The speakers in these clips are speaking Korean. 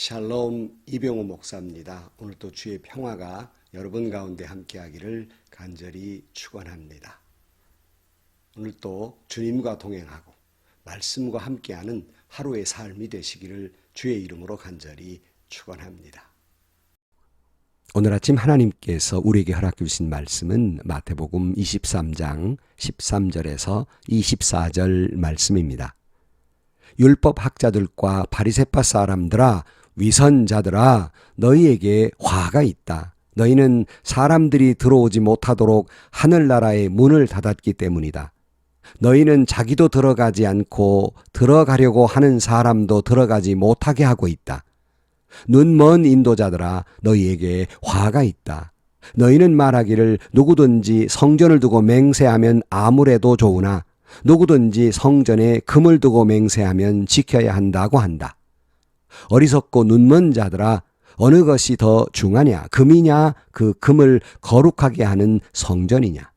샬롬 이병호 목사입니다. 오늘도 주의 평화가 여러분 가운데 함께하기를 간절히 축원합니다. 오늘도 주님과 동행하고 말씀과 함께하는 하루의 삶이 되시기를 주의 이름으로 간절히 축원합니다. 오늘 아침 하나님께서 우리에게 허락해 주신 말씀은 마태복음 23장 13절에서 24절 말씀입니다. 율법 학자들과 바리새파 사람들아, 위선자들아, 너희에게 화가 있다. 너희는 사람들이 들어오지 못하도록 하늘나라의 문을 닫았기 때문이다. 너희는 자기도 들어가지 않고 들어가려고 하는 사람도 들어가지 못하게 하고 있다. 눈먼 인도자들아, 너희에게 화가 있다. 너희는 말하기를 누구든지 성전을 두고 맹세하면 아무래도 좋으나 누구든지 성전에 금을 두고 맹세하면 지켜야 한다고 한다. 어리석고 눈먼 자들아, 어느 것이 더 중하냐? 금이냐? 그 금을 거룩하게 하는 성전이냐?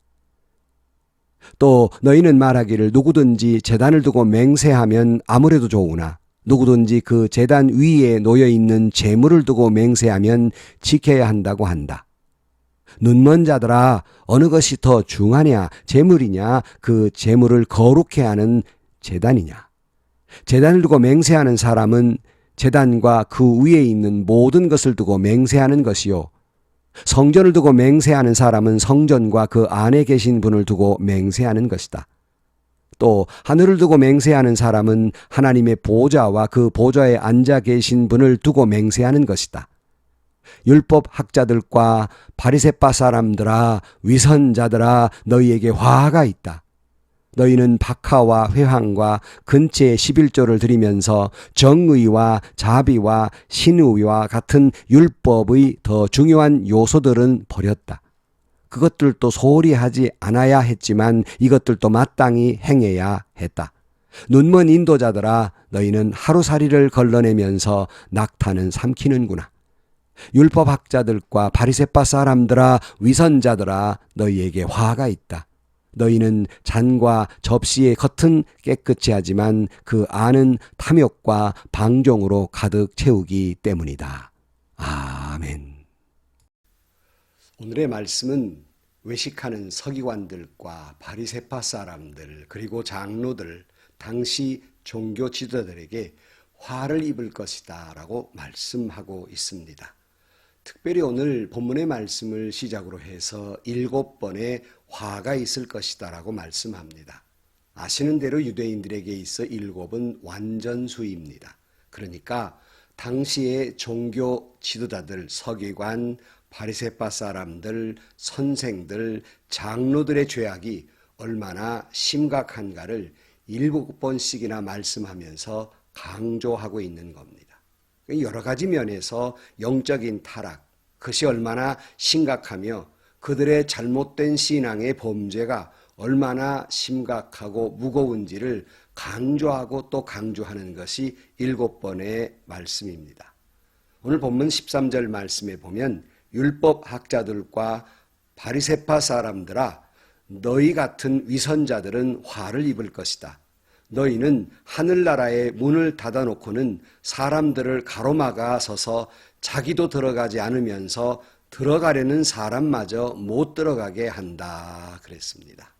또 너희는 말하기를 누구든지 제단을 두고 맹세하면 아무래도 좋으나 누구든지 그 제단 위에 놓여있는 재물을 두고 맹세하면 지켜야 한다고 한다. 눈먼 자들아, 어느 것이 더 중하냐? 재물이냐? 그 재물을 거룩해 하는 제단이냐? 제단을 두고 맹세하는 사람은 제단과 그 위에 있는 모든 것을 두고 맹세하는 것이요, 성전을 두고 맹세하는 사람은 성전과 그 안에 계신 분을 두고 맹세하는 것이다. 또 하늘을 두고 맹세하는 사람은 하나님의 보좌와 그 보좌에 앉아 계신 분을 두고 맹세하는 것이다. 율법 학자들과 바리새파 사람들아, 위선자들아, 너희에게 화가 있다. 너희는 박하와 회황과 근체의 11조를 드리면서 정의와 자비와 신의와 같은 율법의 더 중요한 요소들은 버렸다. 그것들도 소홀히 하지 않아야 했지만 이것들도 마땅히 행해야 했다. 눈먼 인도자들아, 너희는 하루살이를 걸러내면서 낙타는 삼키는구나. 율법학자들과 바리새파 사람들아, 위선자들아, 너희에게 화가 있다. 너희는 잔과 접시의 겉은 깨끗이 하지만 그 안은 탐욕과 방종으로 가득 채우기 때문이다. 아멘. 오늘의 말씀은 외식하는 서기관들과 바리새파 사람들 그리고 장로들, 당시 종교 지도자들에게 화를 입을 것이다 라고 말씀하고 있습니다. 특별히 오늘 본문의 말씀을 시작으로 해서 7번의 화가 있을 것이다 라고 말씀합니다. 아시는 대로 유대인들에게 있어 7은 완전수입니다. 그러니까 당시의 종교 지도자들, 서기관, 바리새파 사람들, 선생들, 장로들의 죄악이 얼마나 심각한가를 7번씩이나 말씀하면서 강조하고 있는 겁니다. 여러 가지 면에서 영적인 타락, 그것이 얼마나 심각하며 그들의 잘못된 신앙의 범죄가 얼마나 심각하고 무거운지를 강조하고 또 강조하는 것이 7번의 말씀입니다. 오늘 본문 13절 말씀에 보면 율법학자들과 바리새파 사람들아, 너희 같은 위선자들은 화를 입을 것이다. 너희는 하늘나라의 문을 닫아놓고는 사람들을 가로막아 서서 자기도 들어가지 않으면서 들어가려는 사람마저 못 들어가게 한다 그랬습니다.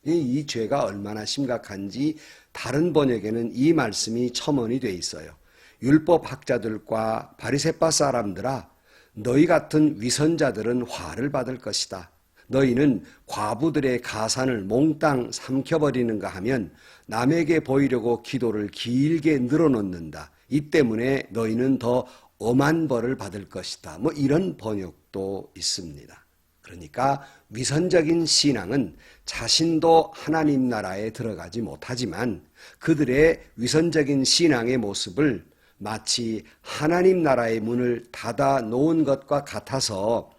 이 죄가 얼마나 심각한지 다른 번역에는 이 말씀이 첨언이 돼 있어요. 율법학자들과 바리새파 사람들아, 너희 같은 위선자들은 화를 받을 것이다. 너희는 과부들의 가산을 몽땅 삼켜버리는가 하면 남에게 보이려고 기도를 길게 늘어놓는다. 이 때문에 너희는 더 엄한 벌을 받을 것이다. 이런 번역도 있습니다. 그러니까 위선적인 신앙은 자신도 하나님 나라에 들어가지 못하지만 그들의 위선적인 신앙의 모습을 마치 하나님 나라의 문을 닫아 놓은 것과 같아서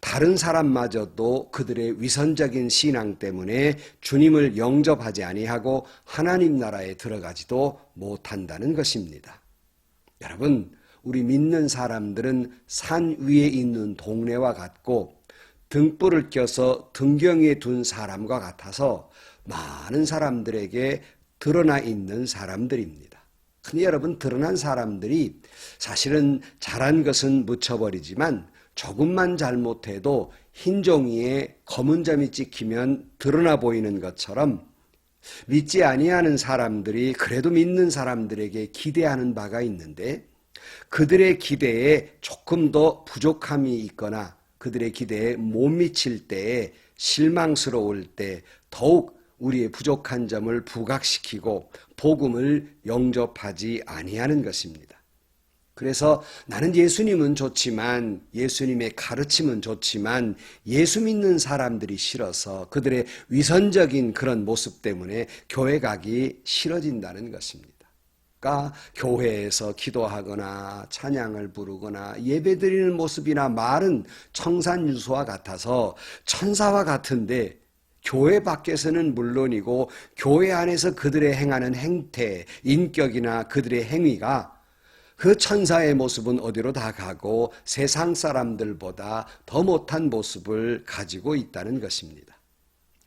다른 사람마저도 그들의 위선적인 신앙 때문에 주님을 영접하지 아니하고 하나님 나라에 들어가지도 못한다는 것입니다. 여러분, 우리 믿는 사람들은 산 위에 있는 동네와 같고 등불을 껴서 등경에 둔 사람과 같아서 많은 사람들에게 드러나 있는 사람들입니다. 흔히 여러분 드러난 사람들이 사실은 잘한 것은 묻혀버리지만 조금만 잘못해도 흰 종이에 검은 점이 찍히면 드러나 보이는 것처럼 믿지 아니하는 사람들이 그래도 믿는 사람들에게 기대하는 바가 있는데 그들의 기대에 조금 더 부족함이 있거나 그들의 기대에 못 미칠 때에 실망스러울 때 더욱 우리의 부족한 점을 부각시키고 복음을 영접하지 아니하는 것입니다. 그래서 나는 예수님은 좋지만 예수님의 가르침은 좋지만 예수 믿는 사람들이 싫어서 그들의 위선적인 그런 모습 때문에 교회 가기 싫어진다는 것입니다. 그러니까 교회에서 기도하거나 찬양을 부르거나 예배드리는 모습이나 말은 청산유수와 같아서 천사와 같은데 교회 밖에서는 물론이고 교회 안에서 그들의 행하는 행태, 인격이나 그들의 행위가 그 천사의 모습은 어디로 다 가고 세상 사람들보다 더 못한 모습을 가지고 있다는 것입니다.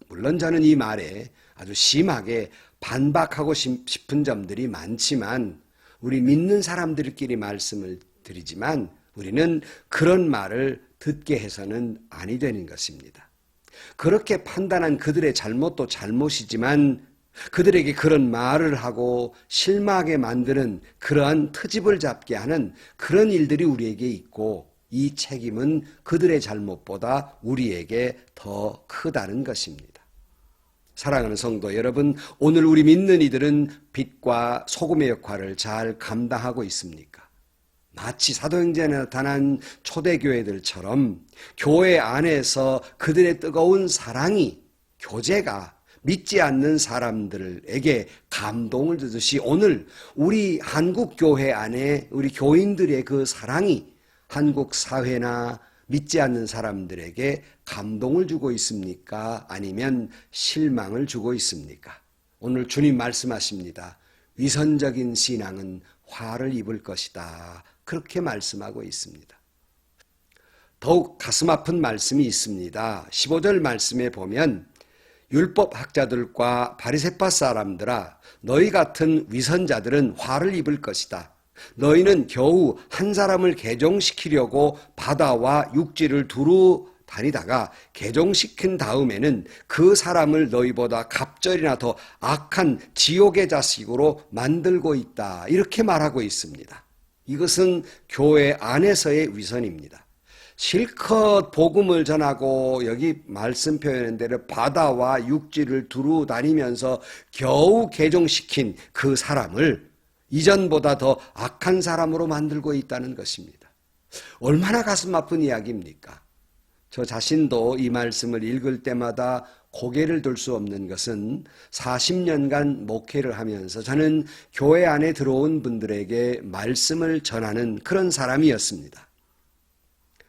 물론 저는 이 말에 아주 심하게 반박하고 싶은 점들이 많지만 우리 믿는 사람들끼리 말씀을 드리지만 우리는 그런 말을 듣게 해서는 아니 되는 것입니다. 그렇게 판단한 그들의 잘못도 잘못이지만 그들에게 그런 말을 하고 실망하게 만드는 그러한 트집을 잡게 하는 그런 일들이 우리에게 있고 이 책임은 그들의 잘못보다 우리에게 더 크다는 것입니다. 사랑하는 성도 여러분, 오늘 우리 믿는 이들은 빛과 소금의 역할을 잘 감당하고 있습니까? 마치 사도행전에 나타난 초대교회들처럼 교회 안에서 그들의 뜨거운 사랑이 교제가 믿지 않는 사람들에게 감동을 주듯이 오늘 우리 한국 교회 안에 우리 교인들의 그 사랑이 한국 사회나 믿지 않는 사람들에게 감동을 주고 있습니까? 아니면 실망을 주고 있습니까? 오늘 주님 말씀하십니다. 위선적인 신앙은 화를 입을 것이다. 그렇게 말씀하고 있습니다. 더욱 가슴 아픈 말씀이 있습니다. 15절 말씀에 보면 율법학자들과 바리새파 사람들아 너희 같은 위선자들은 화를 입을 것이다. 너희는 겨우 한 사람을 개종시키려고 바다와 육지를 두루 다니다가 개종시킨 다음에는 그 사람을 너희보다 갑절이나 더 악한 지옥의 자식으로 만들고 있다. 이렇게 말하고 있습니다. 이것은 교회 안에서의 위선입니다. 실컷 복음을 전하고 여기 말씀 표현한 대로 바다와 육지를 두루 다니면서 겨우 개종시킨 그 사람을 이전보다 더 악한 사람으로 만들고 있다는 것입니다. 얼마나 가슴 아픈 이야기입니까? 저 자신도 이 말씀을 읽을 때마다 고개를 들 수 없는 것은 40년간 목회를 하면서 저는 교회 안에 들어온 분들에게 말씀을 전하는 그런 사람이었습니다.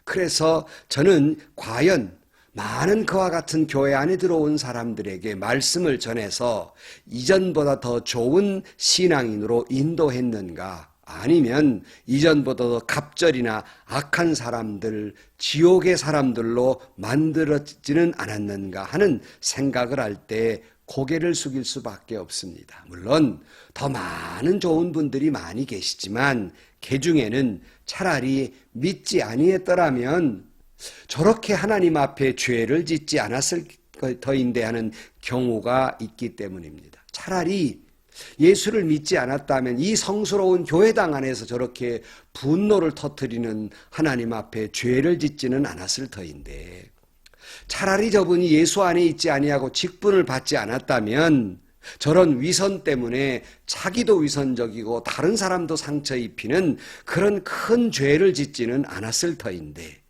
그래서 저는 과연 많은 그와 같은 교회 안에 들어온 사람들에게 말씀을 전해서 이전보다 더 좋은 신앙인으로 인도했는가? 아니면 이전보다 더 갑절이나 악한 사람들, 지옥의 사람들로 만들어지는 않았는가 하는 생각을 할 때 고개를 숙일 수밖에 없습니다. 물론 더 많은 좋은 분들이 많이 계시지만 그 중에는 차라리 믿지 아니했더라면 저렇게 하나님 앞에 죄를 짓지 않았을 터인데 하는 경우가 있기 때문입니다. 차라리 예수를 믿지 않았다면 이 성스러운 교회당 안에서 저렇게 분노를 터뜨리는 하나님 앞에 죄를 짓지는 않았을 터인데 차라리 저분이 예수 안에 있지 아니하고 직분을 받지 않았다면 저런 위선 때문에 자기도 위선적이고 다른 사람도 상처 입히는 그런 큰 죄를 짓지는 않았을 터인데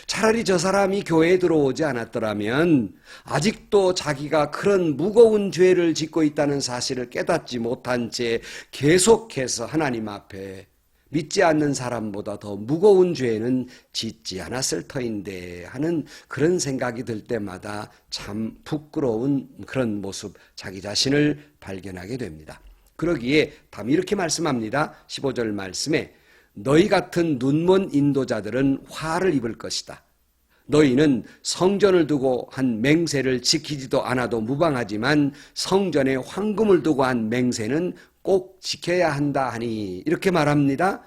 차라리 저 사람이 교회에 들어오지 않았더라면 아직도 자기가 그런 무거운 죄를 짓고 있다는 사실을 깨닫지 못한 채 계속해서 하나님 앞에 믿지 않는 사람보다 더 무거운 죄는 짓지 않았을 터인데 하는 그런 생각이 들 때마다 참 부끄러운 그런 모습 자기 자신을 발견하게 됩니다. 그러기에 다음 이렇게 말씀합니다. 15절 말씀에 너희 같은 눈먼 인도자들은 화를 입을 것이다. 너희는 성전을 두고 한 맹세를 지키지도 않아도 무방하지만 성전에 황금을 두고 한 맹세는 꼭 지켜야 한다 하니 이렇게 말합니다.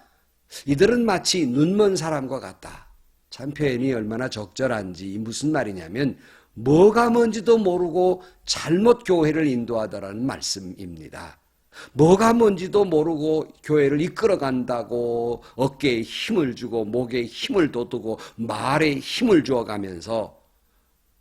이들은 마치 눈먼 사람과 같다. 참 표현이 얼마나 적절한지. 무슨 말이냐면 뭐가 뭔지도 모르고 잘못 교회를 인도하더라는 말씀입니다. 뭐가 뭔지도 모르고 교회를 이끌어간다고 어깨에 힘을 주고 목에 힘을 돋우고 말에 힘을 주어가면서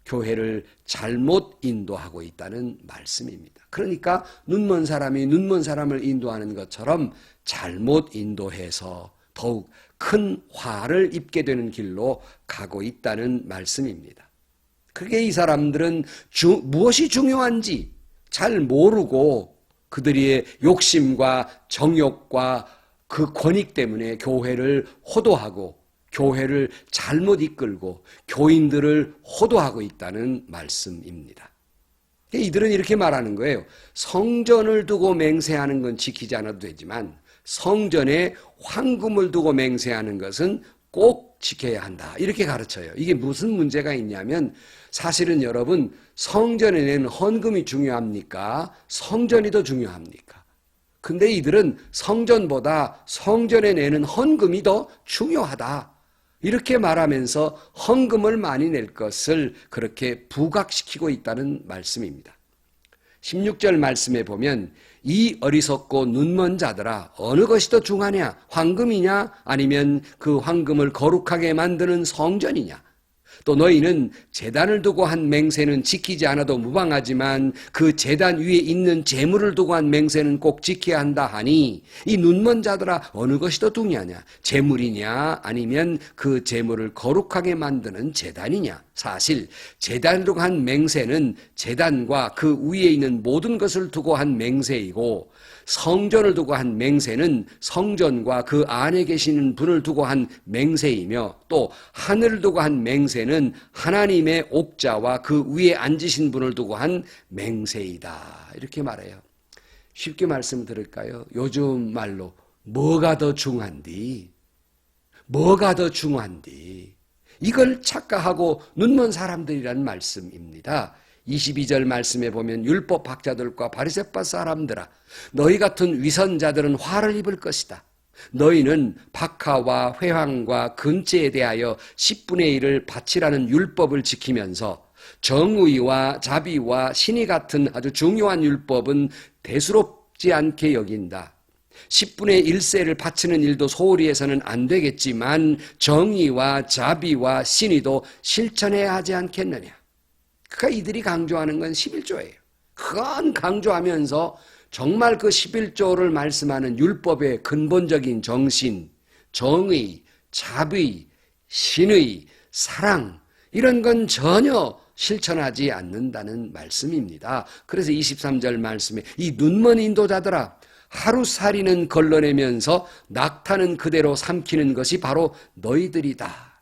교회를 잘못 인도하고 있다는 말씀입니다. 그러니까 눈먼 사람이 눈먼 사람을 인도하는 것처럼 잘못 인도해서 더욱 큰 화를 입게 되는 길로 가고 있다는 말씀입니다. 그게 이 사람들은 무엇이 중요한지 잘 모르고 그들의 욕심과 정욕과 그 권익 때문에 교회를 호도하고 교회를 잘못 이끌고 교인들을 호도하고 있다는 말씀입니다. 이들은 이렇게 말하는 거예요. 성전을 두고 맹세하는 건 지키지 않아도 되지만 성전에 황금을 두고 맹세하는 것은 꼭 지켜야 한다. 이렇게 가르쳐요. 이게 무슨 문제가 있냐면 사실은 여러분 성전에 내는 헌금이 중요합니까? 성전이 더 중요합니까? 근데 이들은 성전보다 성전에 내는 헌금이 더 중요하다. 이렇게 말하면서 헌금을 많이 낼 것을 그렇게 부각시키고 있다는 말씀입니다. 16절 말씀에 보면 이 어리석고 눈먼 자들아 어느 것이 더 중하냐? 황금이냐? 아니면 그 황금을 거룩하게 만드는 성전이냐? 또 너희는 제단을 두고 한 맹세는 지키지 않아도 무방하지만 그 제단 위에 있는 제물을 두고 한 맹세는 꼭 지켜야 한다 하니 이 눈먼 자들아 어느 것이 더 중요하냐? 제물이냐? 아니면 그 제물을 거룩하게 만드는 제단이냐? 사실 제단을 두고 한 맹세는 제단과 그 위에 있는 모든 것을 두고 한 맹세이고 성전을 두고 한 맹세는 성전과 그 안에 계시는 분을 두고 한 맹세이며 또 하늘을 두고 한 맹세는 하나님의 옥자와 그 위에 앉으신 분을 두고 한 맹세이다. 이렇게 말해요. 쉽게 말씀 드릴까요? 요즘 말로 뭐가 더 중요한디? 뭐가 더 중요한디? 이걸 착각하고 눈먼 사람들이라는 말씀입니다. 22절 말씀에 보면 율법 학자들과 바리새파 사람들아 너희 같은 위선자들은 화를 입을 것이다. 너희는 박하와 회황과 근죄에 대하여 10분의 1을 바치라는 율법을 지키면서 정의와 자비와 신의 같은 아주 중요한 율법은 대수롭지 않게 여긴다. 10분의 1세를 바치는 일도 소홀히 해서는 안 되겠지만 정의와 자비와 신의도 실천해야 하지 않겠느냐. 그러니까 이들이 강조하는 건 11조예요. 그건 강조하면서 정말 그 11조를 말씀하는 율법의 근본적인 정신, 정의, 자비, 신의, 사랑 이런 건 전혀 실천하지 않는다는 말씀입니다. 그래서 23절 말씀에 이 눈먼 인도자들아 하루살이는 걸러내면서 낙타는 그대로 삼키는 것이 바로 너희들이다.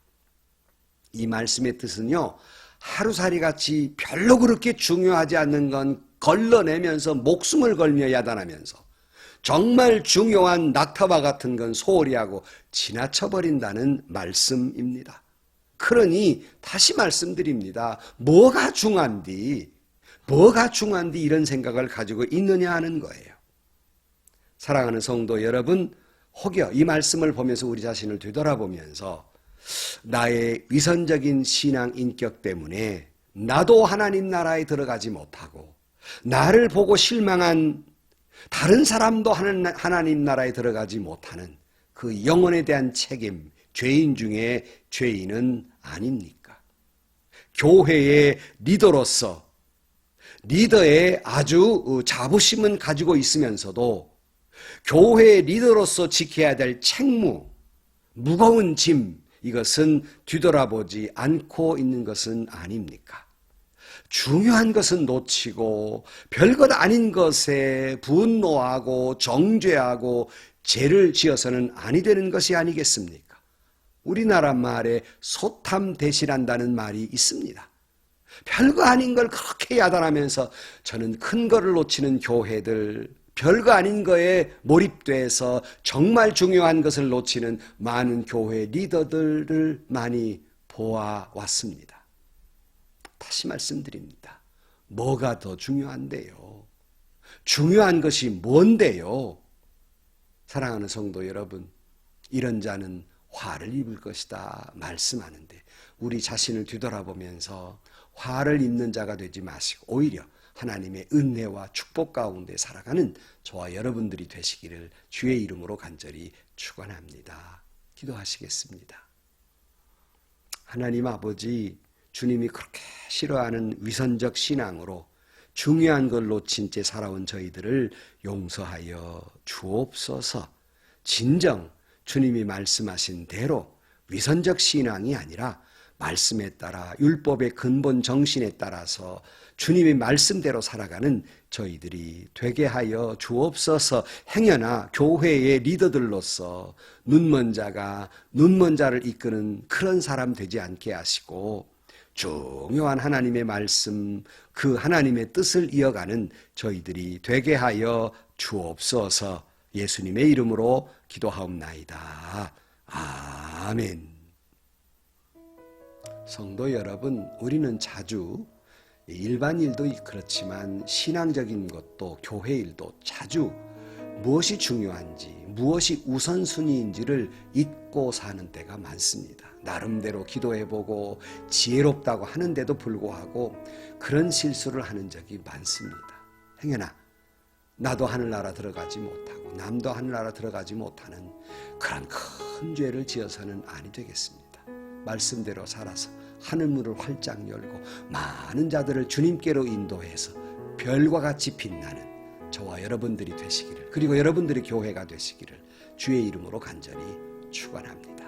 이 말씀의 뜻은요. 하루살이 같이 별로 그렇게 중요하지 않는 건 걸러내면서 목숨을 걸며 야단하면서 정말 중요한 낙타와 같은 건 소홀히 하고 지나쳐버린다는 말씀입니다. 그러니 다시 말씀드립니다. 뭐가 중요한디 이런 생각을 가지고 있느냐 하는 거예요. 사랑하는 성도 여러분, 혹여 이 말씀을 보면서 우리 자신을 되돌아보면서 나의 위선적인 신앙 인격 때문에 나도 하나님 나라에 들어가지 못하고 나를 보고 실망한 다른 사람도 하나님 나라에 들어가지 못하는 그 영혼에 대한 책임, 죄인 중에 죄인은 아닙니까? 교회의 리더로서 리더의 아주 자부심은 가지고 있으면서도 교회의 리더로서 지켜야 될 책무, 무거운 짐, 이것은 뒤돌아보지 않고 있는 것은 아닙니까? 중요한 것은 놓치고 별것 아닌 것에 분노하고 정죄하고 죄를 지어서는 아니 되는 것이 아니겠습니까? 우리나라 말에 소탐대실한다는 말이 있습니다. 별거 아닌 걸 그렇게 야단하면서 저는 큰 거를 놓치는 교회들, 별거 아닌 거에 몰입돼서 정말 중요한 것을 놓치는 많은 교회 리더들을 많이 보아왔습니다. 다시 말씀드립니다. 뭐가 더 중요한데요? 중요한 것이 뭔데요? 사랑하는 성도 여러분, 이런 자는 화를 입을 것이다 말씀하는데 우리 자신을 뒤돌아보면서 화를 입는 자가 되지 마시고 오히려 하나님의 은혜와 축복 가운데 살아가는 저와 여러분들이 되시기를 주의 이름으로 간절히 축원합니다. 기도하시겠습니다. 하나님 아버지, 주님이 그렇게 싫어하는 위선적 신앙으로 중요한 걸 놓친 채 살아온 저희들을 용서하여 주옵소서. 진정 주님이 말씀하신 대로 위선적 신앙이 아니라 말씀에 따라 율법의 근본 정신에 따라서 주님의 말씀대로 살아가는 저희들이 되게 하여 주옵소서. 행여나 교회의 리더들로서 눈먼 자가 눈먼 자를 이끄는 그런 사람 되지 않게 하시고 중요한 하나님의 말씀, 그 하나님의 뜻을 이어가는 저희들이 되게 하여 주옵소서. 예수님의 이름으로 기도하옵나이다. 아멘. 성도 여러분, 우리는 자주 일반 일도 그렇지만 신앙적인 것도 교회 일도 자주 무엇이 중요한지, 무엇이 우선순위인지를 잊고 사는 때가 많습니다. 나름대로 기도해보고 지혜롭다고 하는데도 불구하고 그런 실수를 하는 적이 많습니다. 행여나 나도 하늘나라 들어가지 못하고 남도 하늘나라 들어가지 못하는 그런 큰 죄를 지어서는 아니 되겠습니다. 말씀대로 살아서 하늘문을 활짝 열고 많은 자들을 주님께로 인도해서 별과 같이 빛나는 저와 여러분들이 되시기를, 그리고 여러분들이 교회가 되시기를 주의 이름으로 간절히 축원합니다.